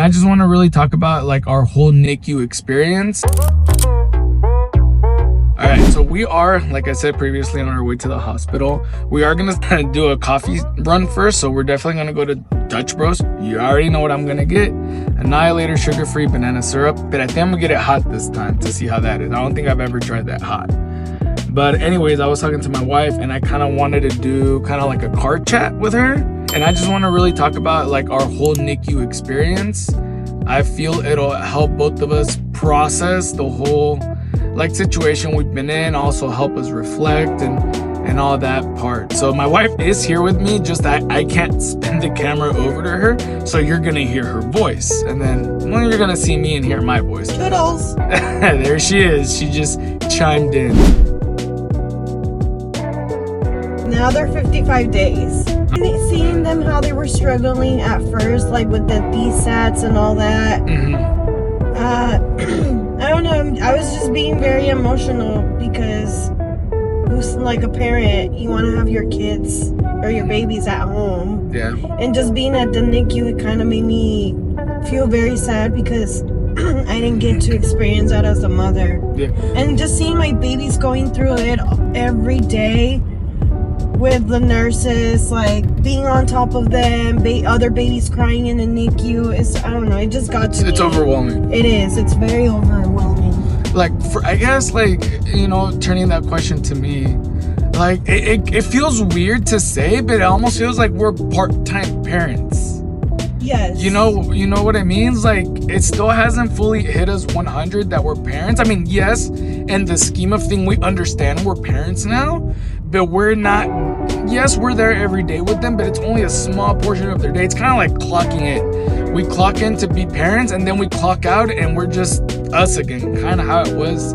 I just want to really talk about like our whole NICU experience. All right, so we are, like I said previously, on our way to the hospital. We are gonna do a coffee run first, so we're definitely gonna go to Dutch Bros. You already know what I'm gonna get. Annihilator sugar-free banana syrup, but I think I'm gonna get it hot this time to see how that is. I don't think I've ever tried that hot. But anyways, I was talking to my wife and I kind of wanted to do kind of like a car chat with her. And I just want to really talk about like our whole NICU experience. I feel it'll help both of us process the whole like situation we've been in, also help us reflect and all that part. So my wife is here with me, just that I can't spin the camera over to her, so you're gonna hear her voice, and then well, you're gonna see me and hear my voice. Toodles. There she is. She just chimed in. Now they're 55 days. Seeing them how they were struggling at first, like with the DSATs and all that. I don't know. I was just being very emotional because, who's like a parent, you want to have your kids or your babies at home. Yeah. And just being at the NICU, it kind of made me feel very sad because I didn't get to experience that as a mother. Yeah. And just seeing my babies going through it every day with the nurses, like being on top of them, other babies crying in the NICU, I don't know, it just got to me. It's overwhelming. It is. It's very overwhelming. Like, I guess, like, you know, turning that question to me, like, it feels weird to say, but it almost feels like we're part-time parents. Yes. You know what it means? Like, it still hasn't fully hit us 100 that we're parents. I mean, yes, in the scheme of thing, we understand we're parents now, but we're not. Yes, we're there every day with them, but it's only a small portion of their day. It's kind of like clocking in. We clock in to be parents, and then we clock out, and we're just us again, kind of how it was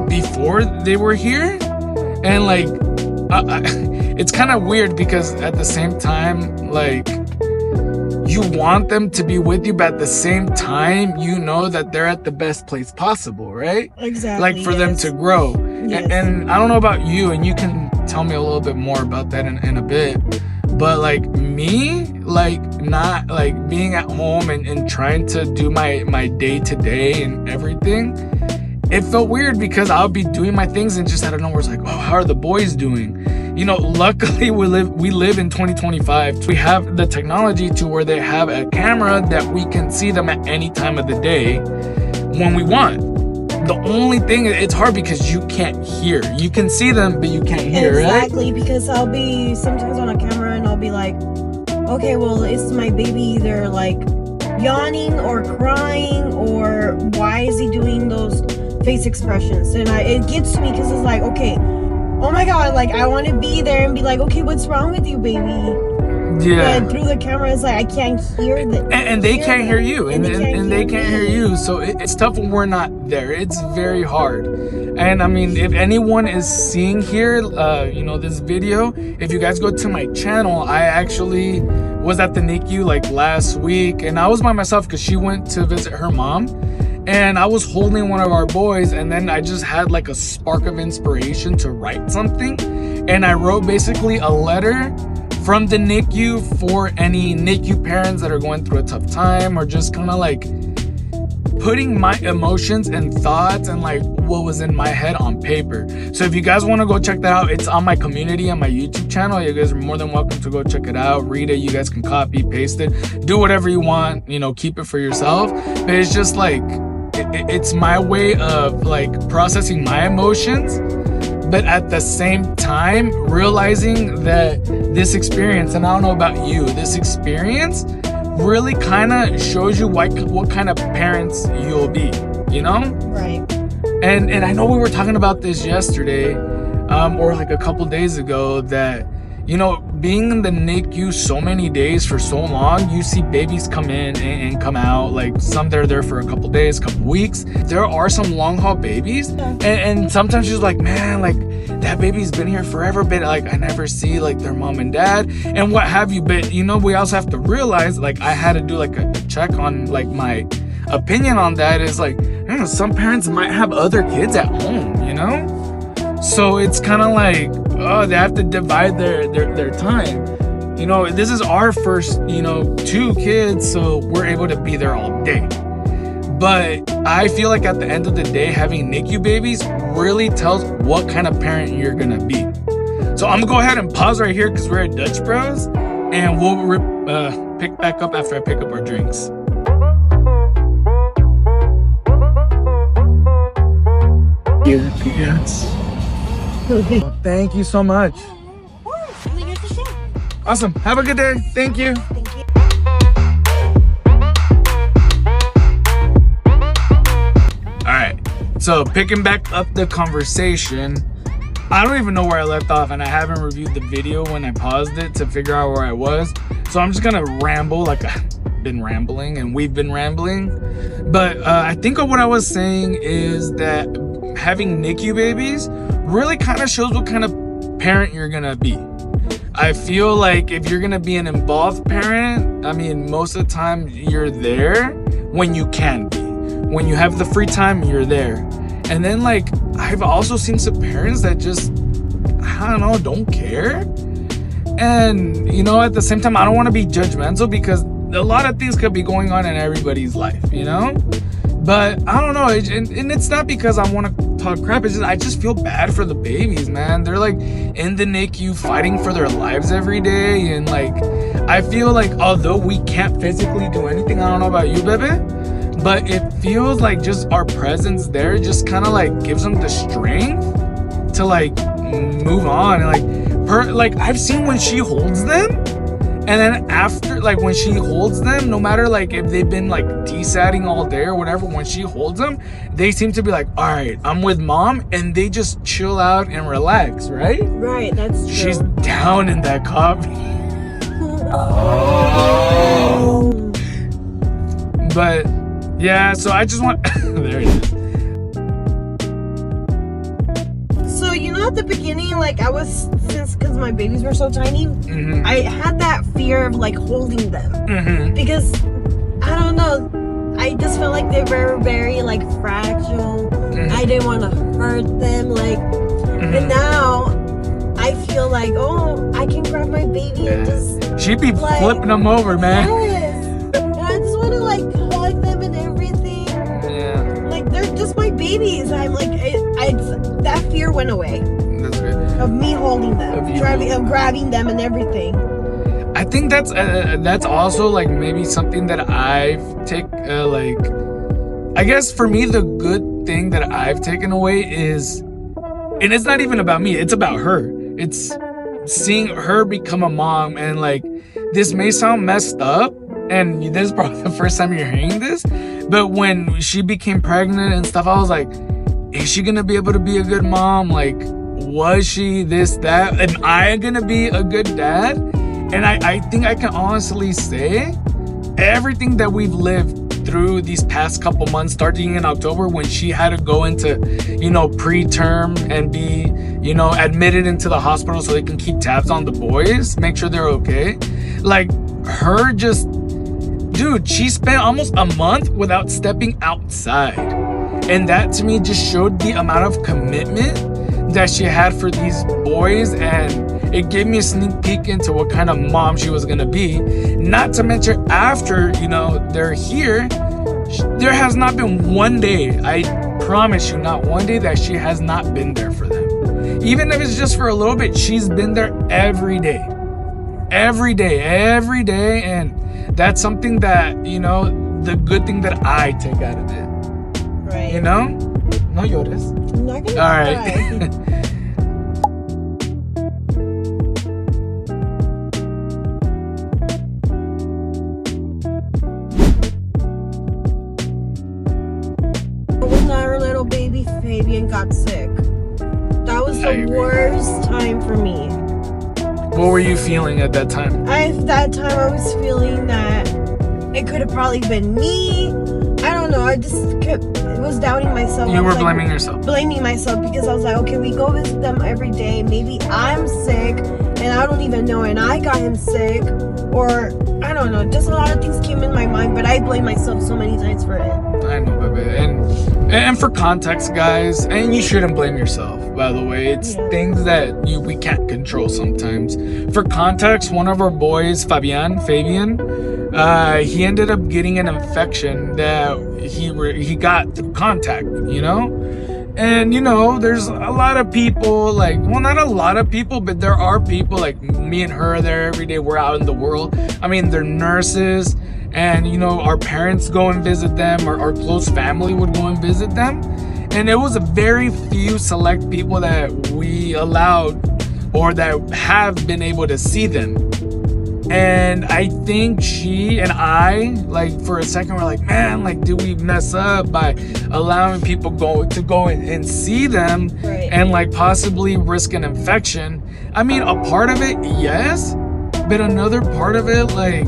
before they were here. And like, it's kind of weird because at the same time, like, you want them to be with you, but at the same time, you know that they're at the best place possible, right? Exactly. Like for them to grow. Yes. And I don't know about you, and you can tell me a little bit more about that in a bit. But like me, like not like being at home and trying to do my day to day and everything, it felt weird because I'll be doing my things and just out of nowhere it's like, oh, how are the boys doing? You know, luckily we live in 2025. We have the technology to where they have a camera that we can see them at any time of the day when we want. The only thing, it's hard because you can't hear. You can see them, but you can't hear, exactly, right? Because I'll be sometimes on a camera and I'll be like, okay, well, is my baby either like yawning or crying, or why is he doing those face expressions? And it gets to me because it's like, okay, oh my god, like I want to be there and be like, okay, what's wrong with you, baby? Yeah. But through the camera, it's like I can't hear them. And they can't hear you, and they can't hear you. So it's tough when we're not there. It's very hard. And I mean, if anyone is seeing here, you know, this video, if you guys go to my channel, I actually was at the NICU like last week, and I was by myself because she went to visit her mom. And I was holding one of our boys, and then I just had like a spark of inspiration to write something. And I wrote basically a letter from the NICU for any NICU parents that are going through a tough time, or just kind of like putting my emotions and thoughts and like what was in my head on paper. So if you guys want to go check that out, it's on my community on my YouTube channel. You guys are more than welcome to go check it out, read it. You guys can copy, paste it, do whatever you want, you know, keep it for yourself. But it's just like, it's my way of like processing my emotions, but at the same time realizing that this experience, and I don't know about you, this experience really kind of shows you what kind of parents you'll be, you know? Right. And I know we were talking about this yesterday, or like a couple days ago, that, you know, being in the NICU so many days for so long, you see babies come in and come out. Like some they're there for a couple days, couple weeks. There are some long haul babies, and sometimes you're like, man, like that baby's been here forever, but like I never see like their mom and dad and what have you. But you know, we also have to realize, like, I had to do like a check on like my opinion on that. Is like, you know, some parents might have other kids at home, you know, so it's kind of like, oh, they have to divide their time. you know, this is our first, you know, 2 kids, so we're able to be there all day. But I feel like at the end of the day, having NICU babies really tells what kind of parent you're gonna be. So I'm gonna go ahead and pause right here because we're at Dutch Bros, and we'll pick back up after I pick up our drinks. Yes. Thank you so much. Awesome. Have a good day. Thank you. All right. So picking back up the conversation, I don't even know where I left off, and I haven't reviewed the video when I paused it to figure out where I was. So I'm just gonna ramble like I've been rambling and we've been rambling. But I think what I was saying is that having NICU babies really kind of shows what kind of parent you're gonna be. I feel like if you're gonna be an involved parent, I mean, most of the time you're there when you can be. When you have the free time, you're there. And then, like, I've also seen some parents that just, I don't know, don't care. And, you know, at the same time, I don't want to be judgmental because a lot of things could be going on in everybody's life, you know? But I don't know, and it's not because I want to talk crap. It's just I just feel bad for the babies, man. They're like in the NICU fighting for their lives every day, and like I feel like although we can't physically do anything, I don't know about you, baby, but it feels like just our presence there just kind of like gives them the strength to like move on. And like I've seen when she holds them. And then after, like, when she holds them, no matter, like, if they've been, like, desatting all day or whatever, when she holds them, they seem to be like, all right, I'm with mom, and they just chill out and relax, right? Right, that's true. She's down in that coffee. Oh. But, yeah, so I just want... There it is. So, you know, at the beginning, like, I was... because my babies were so tiny, I had that fear of like holding them because I don't know, I just felt like they were very like fragile. I didn't want to hurt them, like, and now I feel like, oh, I can grab my baby and just she'd be like, flipping them over, man. Yes. And I just want to like hug them and everything. Like they're just my babies. I'm like, that fear went away. Of me holding them, of grabbing them and everything. I think that's also like maybe something that I've like, I guess for me the good thing that I've taken away is, and it's not even about me, it's about her. It's seeing her become a mom, and like this may sound messed up, and this is probably the first time you're hearing this, but when she became pregnant and stuff, I was like, is she gonna be able to be a good mom? Like, was she this, that? Am I gonna be a good dad? And I think I can honestly say everything that we've lived through these past couple months, starting in October when she had to go into, you know, preterm and be, you know, admitted into the hospital so they can keep tabs on the boys, make sure they're okay. Like, her just, dude, she spent almost a month without stepping outside. And that to me just showed the amount of commitment that she had for these boys, and it gave me a sneak peek into what kind of mom she was gonna be. Not to mention, after, you know, they're here, there has not been one day, I promise you, not one day that she has not been there for them. Even if it's just for a little bit, she's been there every day, and that's something that, you know, the good thing that I take out of it. Right. You know? No llores. I'm not gonna All right. When our little baby Fabian got sick, that was the worst time for me. What were you feeling at that time? I was feeling that it could have probably been me. I don't know. I just was doubting myself. You were blaming yourself. Blaming myself because I was like, okay, we go visit them every day. Maybe I'm sick and I don't even know, and I got him sick, or I don't know, just a lot of things came in my mind, but I blame myself so many times for it. I know, baby. And for context, guys, and you shouldn't blame yourself, by the way. It's things that we can't control sometimes. For context, one of our boys, Fabian, he ended up getting an infection that he got through contact, you know? And, you know, there's a lot of people, like, well, not a lot of people, but there are people, like me and her are there every day. We're out in the world. I mean, they're nurses. And, you know, our parents go and visit them, or our close family would go and visit them. And it was a very few select people that we allowed or that have been able to see them. And I think she and I, like, for a second, we're like, man, like, did we mess up by allowing people to go and see them, right, and, like, possibly risk an infection? I mean, a part of it, yes, but another part of it, like,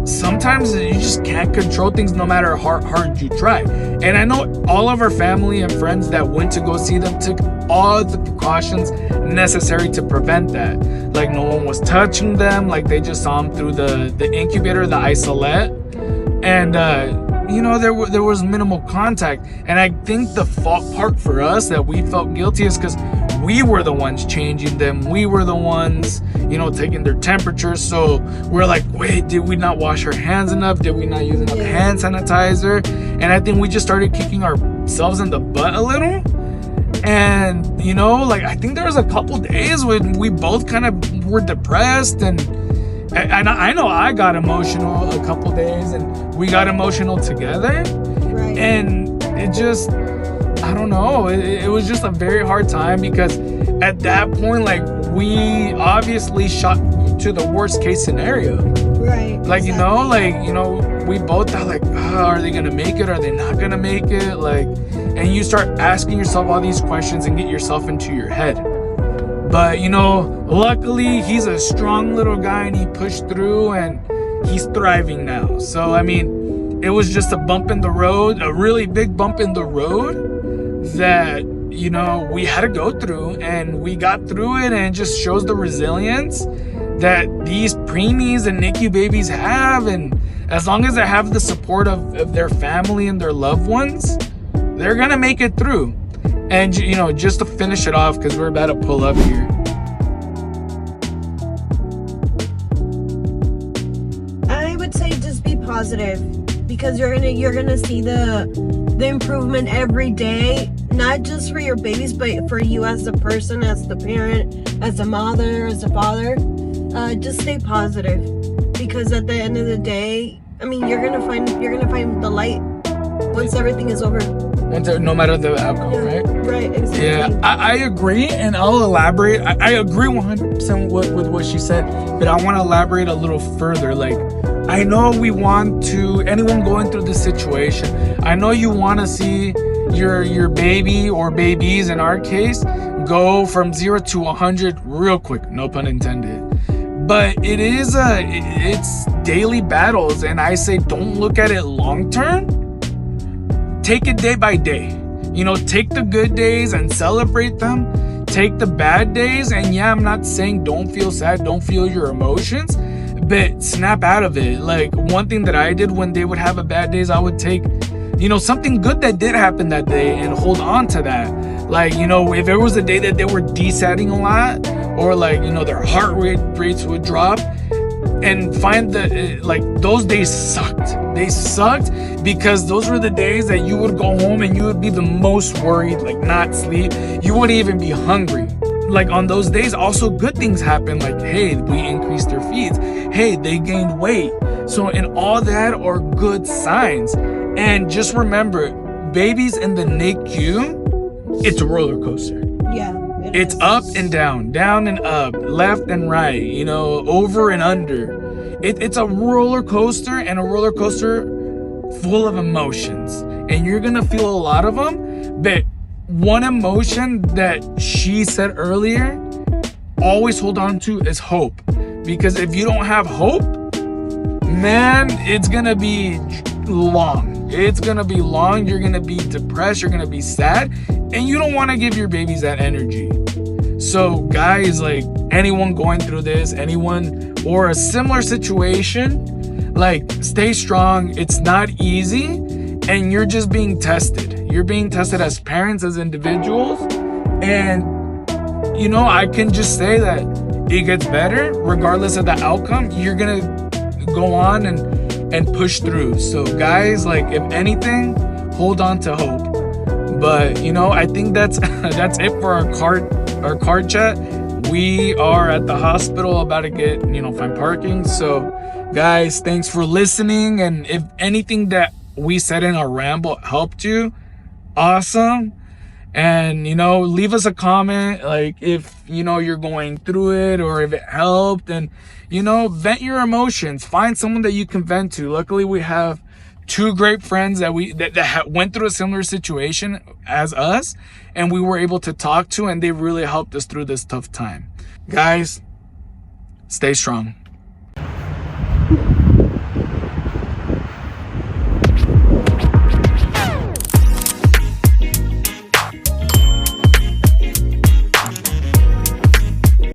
sometimes you just can't control things no matter how hard you try. And I know all of our family and friends that went to go see them took all the precautions necessary to prevent that. Like, no one was touching them, like they just saw them through the incubator, the isolette, and you know, there was minimal contact. And I think the fault part for us that we felt guilty is because we were the ones changing them. We were the ones, you know, taking their temperature. So we're like, wait, did we not wash our hands enough? Did we not use enough hand sanitizer? And I think we just started kicking ourselves in the butt a little. And, you know, like, I think there was a couple days when we both kind of were depressed, and I know I got emotional a couple days, and we got emotional together. Right. And it just, I don't know, it was just a very hard time, because at that point, like, we obviously shot to the worst case scenario. Right. Like, exactly. you know, we both thought, like, are they gonna make it? Are they not gonna make it? Like, and you start asking yourself all these questions and get yourself into your head. But, you know, luckily he's a strong little guy, and he pushed through, and he's thriving now. So, I mean, it was just a bump in the road, a really big bump in the road that, you know, we had to go through, and we got through it. And it just shows the resilience that these preemies and NICU babies have. And as long as they have the support of their family and their loved ones, they're gonna make it through. And, you know, just to finish it off, because we're about to pull up here, I would say just be positive, because you're gonna see the improvement every day, not just for your babies, but for you as a person, as the parent, as a mother, as a father. Just stay positive, because at the end of the day, I mean, you're gonna find the light once everything is over. No matter the outcome, right? Right, exactly. Yeah, I agree, and I'll elaborate. I agree 100% with what she said, but I want to elaborate a little further. Like, I know we want to, anyone going through this situation, I know you want to see your baby, or babies in our case, go from 0 to 100 real quick, no pun intended. But it's daily battles, and I say don't look at it long term. Take it day by day. You know, take the good days and celebrate them. Take the bad days, and yeah, I'm not saying don't feel sad, don't feel your emotions, but snap out of it. Like, one thing that I did when they would have a bad days, I would take, you know, something good that did happen that day and hold on to that. Like, you know, if it was a day that they were desatting a lot, or, like, you know, their heart rates would drop, and find that, like, those days sucked. They sucked because those were the days that you would go home and you would be the most worried, like, not sleep. You wouldn't even be hungry. Like, on those days, also good things happen. Like, hey, we increased their feeds. Hey, they gained weight. So, and all that are good signs. And just remember, babies in the NICU, it's a roller coaster. Yeah. It's up and down and up, left and right, you know, over and under. It's a roller coaster, and a roller coaster full of emotions. And you're going to feel a lot of them. But one emotion that she said earlier, always hold on to, is hope. Because if you don't have hope, man, it's going to be long. It's going to be long. You're going to be depressed. You're going to be sad. And you don't want to give your babies that energy. So guys, like anyone going through this, anyone or a similar situation, like stay strong. It's not easy, and you're just being tested. You're being tested as parents, as individuals. And you know, I can just say that it gets better regardless of the outcome. You're gonna go on and push through. So guys, like if anything, hold on to hope. But you know, I think that's it for our card chat. We are at the hospital about to get, you know, find parking. So guys, thanks for listening, and if anything that we said in our ramble helped you, awesome. And you know, leave us a comment, like if you know you're going through it or if it helped, and you know, vent your emotions. Find someone that you can vent to. Luckily we have two great friends that went through a similar situation as us, and we were able to talk to, and they really helped us through this tough time. Guys, stay strong.